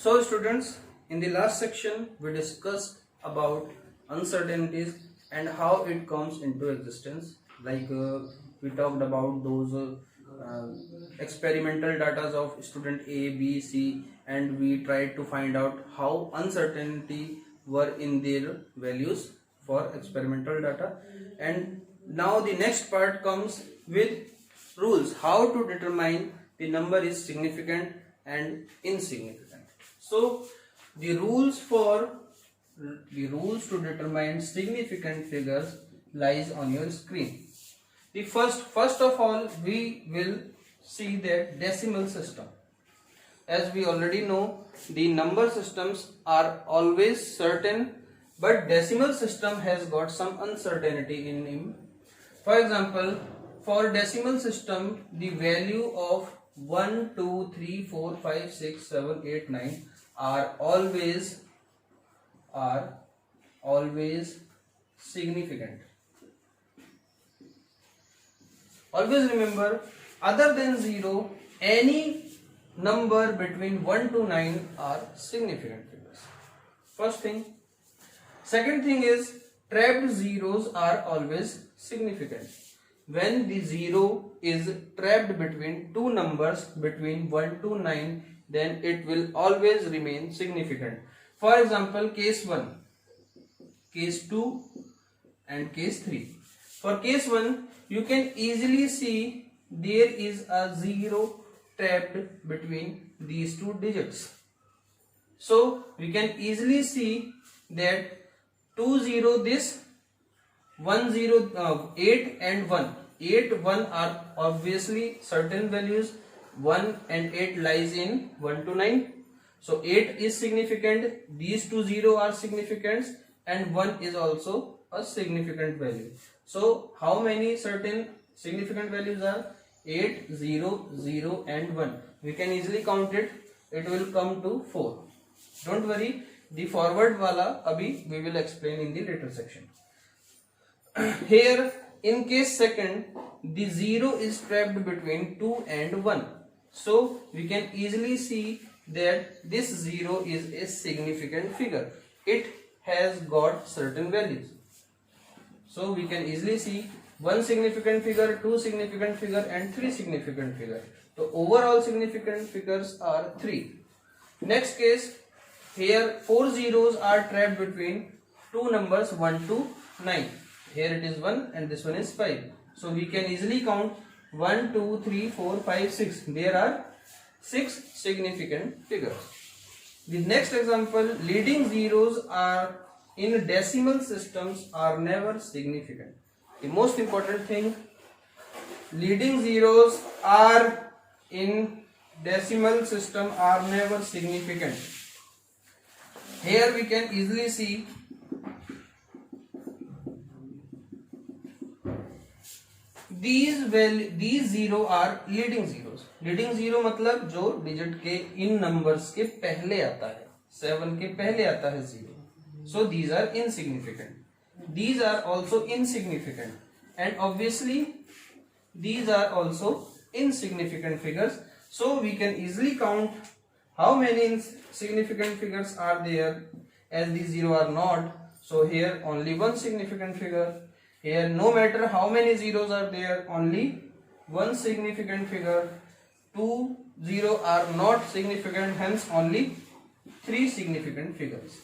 So students, in the last section we discussed about uncertainties and how it comes into existence. We talked about those experimental data of student A, B, C, and we tried to find out how uncertainty were in their values for experimental data. And now the next part comes with rules, how to determine the number is significant and insignificant. So the rules to determine significant figures lies on your screen. The first of all, we will see that decimal system. As we already know, the number systems are always certain, but decimal system has got some uncertainty in him. For example, for decimal system, the value of 1, 2, 3, 4, 5, 6, 7, 8, 9 are always significant. Always remember, other than 0, any number between 1 to 9 are significant figures. First thing. Second thing is, trapped zeros are always significant. When the 0 is trapped between two numbers between 1 to 9, then it will always remain significant. For example, case 1, case 2 and case 3. For case 1, you can easily see there is a 0 trapped between these two digits. So we can easily see that 2 0 this 1 0 8 and 1. 8 1 are obviously certain values. 1 and 8 lies in 1 to 9. So 8 is significant. These two 0 are significant, and 1 is also a significant value. So how many certain significant values are? 8, 0, 0 and 1. We can easily count it. It will come to 4. Don't worry. The forward wala abhi we will explain in the later section. Here in case second, the 0 is trapped between 2 and 1. So we can easily see that this 0 is a significant figure. It has got certain values. So we can easily see 1 significant figure, 2 significant figure and 3 significant figure. So overall significant figures are 3. Next case, here 4 zeros are trapped between two numbers 1 to 9. Here it is 1 and this one is 5. So we can easily count 1, 2, 3, 4, 5, 6. There are 6 significant figures. The next example, leading zeros are in decimal systems are never significant. The most important thing, leading zeros are in decimal system are never significant. Here we can easily see these 0 are leading zeros. Leading zero मतलब जो digit के in numbers के पहले आता है, 7 के पहले आता है 0. So these are insignificant. These are also insignificant, and obviously these are also insignificant figures. So we can easily count how many significant figures are there, as these 0 are not. So here only one significant figure. Here no matter how many zeros are there, only one significant figure. 2 0 are not significant, hence only 3 significant figures.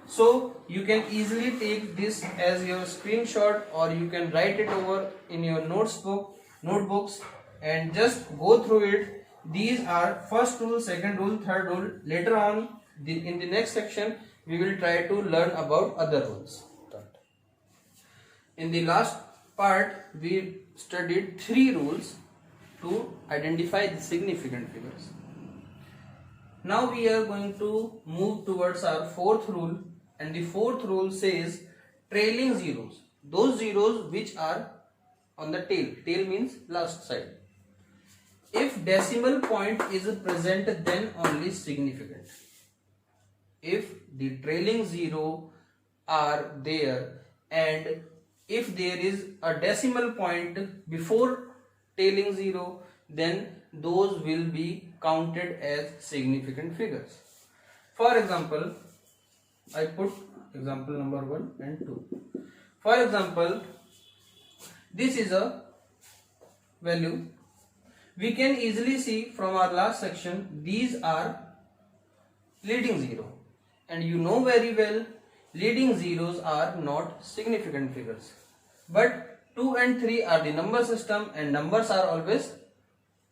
So you can easily take this as your screenshot, or you can write it over in your notebooks and just go through it. These are first rule, second rule, third rule. Later on in the next section we will try to learn about other rules. In the last part we studied 3 rules to identify the significant figures. Now we are going to move towards our 4th rule, and the 4th rule says trailing zeros, those zeros which are on the tail. Tail means last side. If decimal point is present, then only significant. If the trailing zero are there, and if there is a decimal point before trailing zero, then those will be counted as significant figures. For example, I put example number 1 and 2. For example, this is a value. We can easily see from our last section, these are leading zero, and you know very well leading zeros are not significant figures, but 2 and 3 are the number system and numbers are always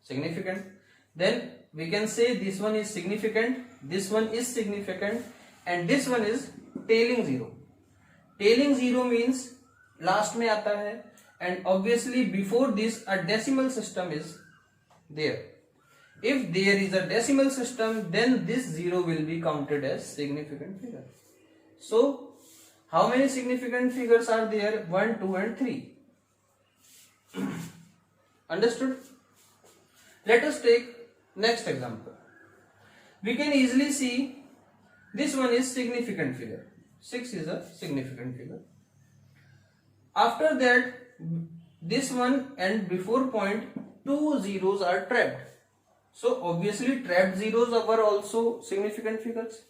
significant. Then we can say this one is significant, this one is significant, and this one is tailing zero. Tailing zero means last में आता है, and obviously before this a decimal system is there. If there is a decimal system, then this zero will be counted as significant figure. So how many significant figures are there? 1, 2 and 3. Understood? Let us take next example. We can easily see this one is significant figure. 6 is a significant figure. After that, this one and before point, 2 zeros are trapped. So obviously trapped zeros are also significant figures.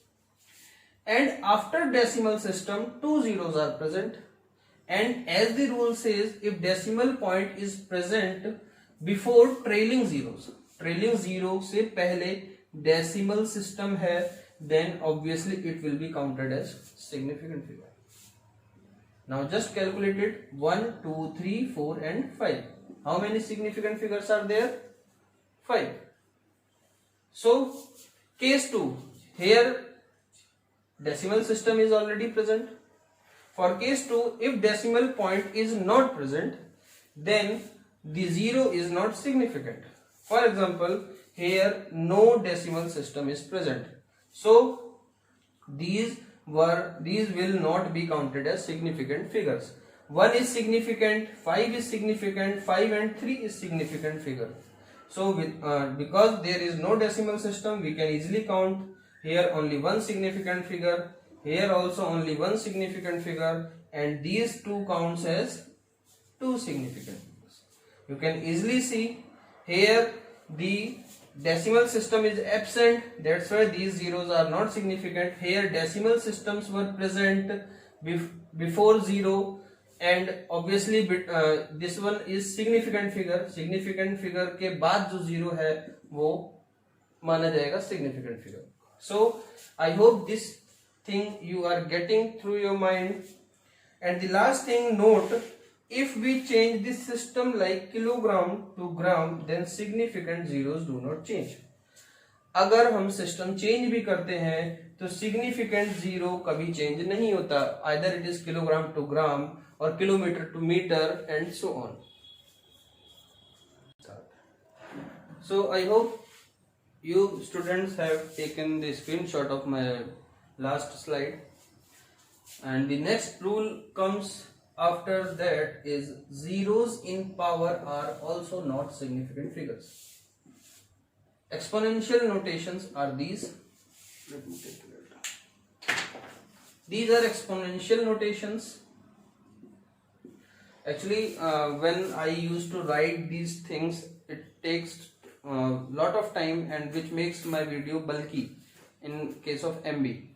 And after decimal system, 2 zeros are present. And as the rule says, if decimal point is present before trailing zeros, trailing zero से पहले decimal system है, then obviously it will be counted as significant figure. Now just calculate it. 1, 2, 3, 4 and 5. How many significant figures are there? 5. So case 2, here decimal system is already present. For case 2, if decimal point is not present, then the zero is not significant. For example, here no decimal system is present, so these will not be counted as significant figures. 1 is significant, 5 is significant, 5 and 3 is significant figure. So because there is no decimal system, we can easily count here only one significant figure, here also only one significant figure, and these two counts as two significant figures. You can easily see here the decimal system is absent, that's why these zeros are not significant. Here decimal systems were present before zero, and obviously this one is significant figure. Significant figure के बाद जो zero है वो माना जाएगा significant figure. So I hope this thing you are getting through your mind. And the last thing, note, if we change this system like kilogram to gram, then significant zeros do not change. अगर हम system change भी करते हैं तो significant zero कभी change नहीं होता. Either it is kilogram to gram और kilometre to metre and so on. So I hope you students have taken the screenshot of my last slide, and the next rule comes after that is zeros in power are also not significant figures. Exponential notations are these. Let me take it. These are exponential notations. Actually, when I used to write these things, it takes lot of time, and which makes my video bulky in case of MB.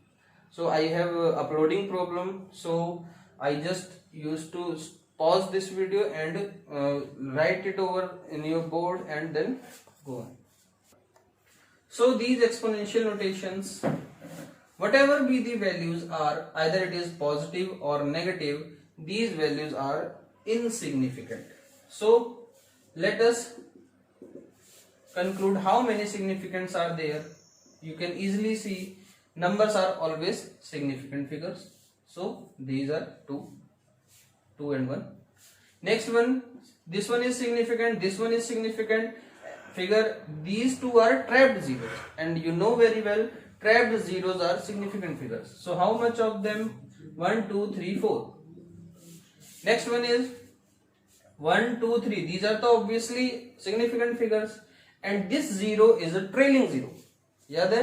So I have a uploading problem, so I just used to pause this video and write it over in your board and then go on. So these exponential notations, whatever be the values are, either it is positive or negative, these values are insignificant. So let us conclude how many significants are there. You can easily see numbers are always significant figures. So these are 2 and 1. Next one, this one is significant, this one is significant figure. These two are trapped zeros, and you know very well trapped zeros are significant figures. So how much of them? 1, 2, 3, 4. Next one is 1, 2, 3. These are the obviously significant figures, and this zero is a trailing zero. याद है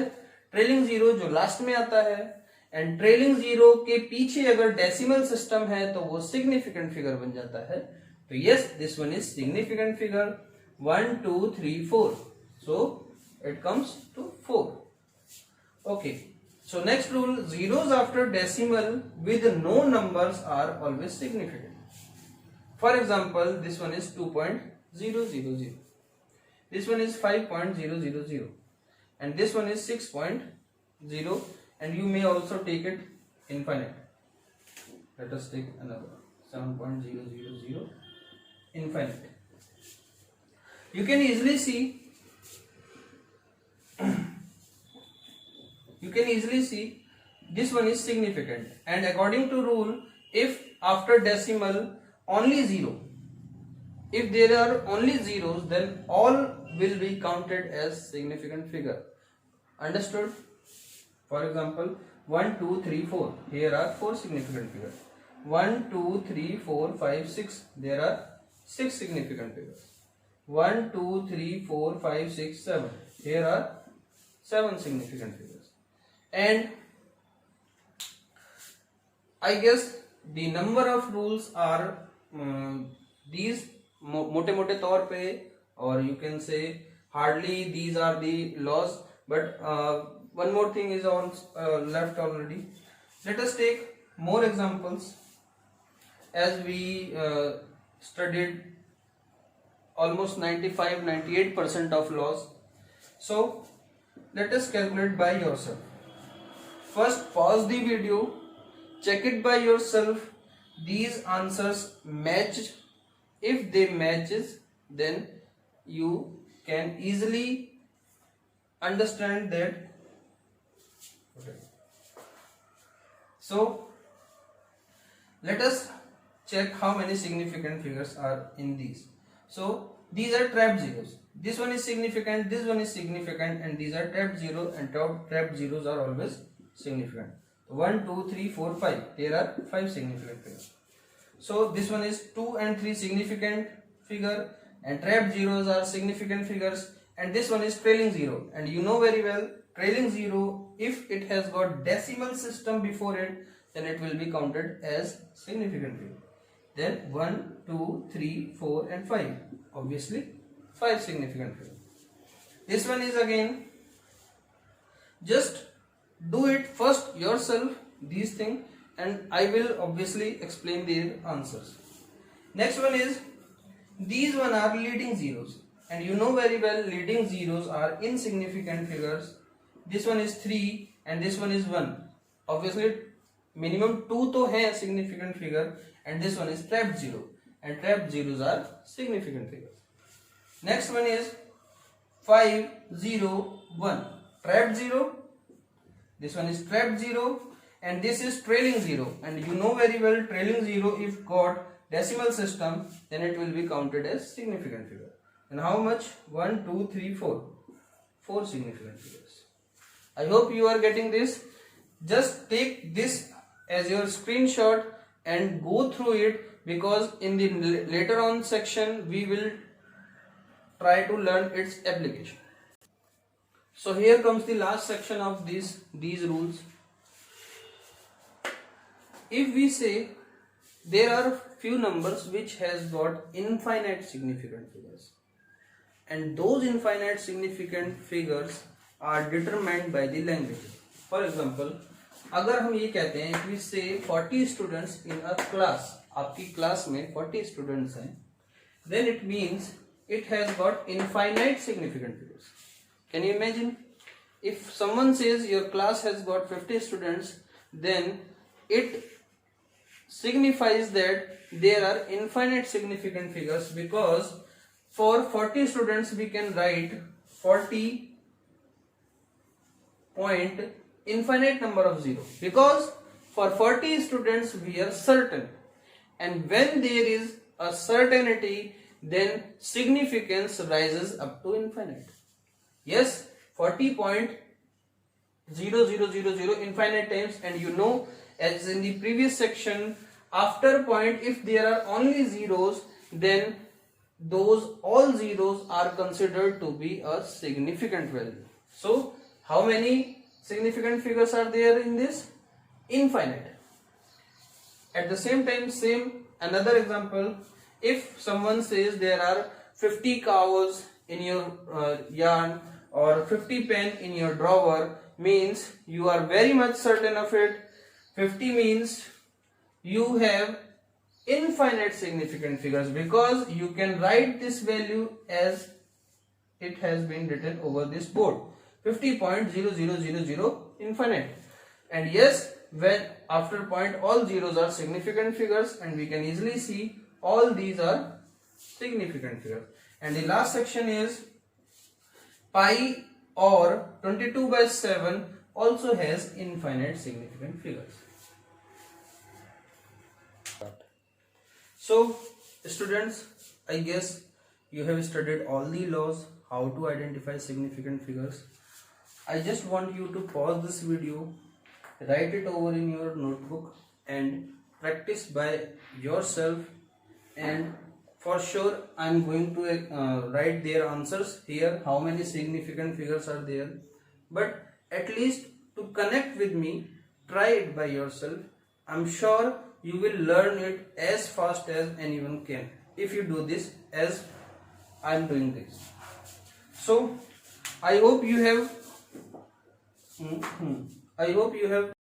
trailing zero जो last में आता है, and trailing zero के पीछे अगर decimal system है तो वो सिग्निफिकेंट फिगर बन जाता है. तो yes, this one is significant figure. 1, 2, 3, 4. So it comes to 4. Okay. So next rule, zeros after decimal with no numbers are always significant. For example, this one is 2.000, this one is 5.000, and this one is 6.0, and you may also take it infinite. Let us take another 7.000 infinite. You can easily see this one is significant, and according to rule, if after decimal only 0, if there are only zeros, then all will be counted as significant figure. Understood? For example, 1, 2, 3, 4. Here are 4 significant figures. 1, 2, 3, 4, 5, 6. There are 6 significant figures. 1, 2, 3, 4, 5, 6, 7. Here are 7 significant figures. And I guess the number of rules are these mote taur pe, or you can say hardly these are the laws, but one more thing is on left already. Let us take more examples, as we studied almost 95-98% of laws. So let us calculate by yourself. First pause the video, check it by yourself. These answers matched. If they matches, then you can easily understand that. Okay. So let us check how many significant figures are in these. So these are trapped zeros. This one is significant, this one is significant, and these are trapped zero, and trapped zeros are always significant. 1, 2, 3, 4, 5. There are 5 significant figures. So this one is 2 and 3 significant figure, and trapped zeros are significant figures, and this one is trailing zero. And you know very well, trailing zero, if it has got decimal system before it, then it will be counted as significant figure. Then 1, 2, 3, 4 and 5. Obviously 5 significant figures. This one is again, just do it first yourself, these things, and I will obviously explain their answers. Next one is, these one are leading zeros, and you know very well leading zeros are insignificant figures. This one is 3 and this one is 1. Obviously minimum 2 to hai significant figure, and this one is trapped zero, and trapped zeros are significant figures. Next one is 5, 0, 1. Trapped zero. This one is trapped zero, and this is trailing zero, and you know very well trailing zero, if got decimal system, then it will be counted as significant figure. And how much? 1, 2, 3, 4. 4 significant figures. I hope you are getting this. Just take this as your screenshot and go through it, because in the later on section we will try to learn its application. So here comes the last section of these rules. If we say there are few numbers which has got infinite significant figures, and those infinite significant figures are determined by the language. For example, अगर हम ये कहते हैं, if we say 40 students in a class, आपकी class में 40 students हैं, then it means it has got infinite significant figures. Can you imagine? If someone says your class has got 50 students, then it signifies that there are infinite significant figures, because for 40 students we can write 40 point infinite number of 0, because for 40 students we are certain, and when there is a certainty, then significance rises up to infinite. Yes, 40.0000 infinite times, and you know, as in the previous section, after point, if there are only zeros, then those all zeros are considered to be a significant value. So how many significant figures are there in this? Infinite. At the same time, same another example, if someone says there are 50 cows in your yarn, or 50 pen in your drawer, means you are very much certain of it. 50 means you have infinite significant figures, because you can write this value as it has been written over this board, 50.0000 infinite. And yes, when after point all zeros are significant figures, and we can easily see all these are significant figures. And the last section is pi or 22/7 also has infinite significant figures. So students, I guess you have studied all the laws, how to identify significant figures. I just want you to pause this video, write it over in your notebook and practice by yourself, and for sure I am going to write their answers here, how many significant figures are there, but at least to connect with me, try it by yourself. I am sure you will learn it as fast as anyone can if you do this as I am doing this. So I hope you have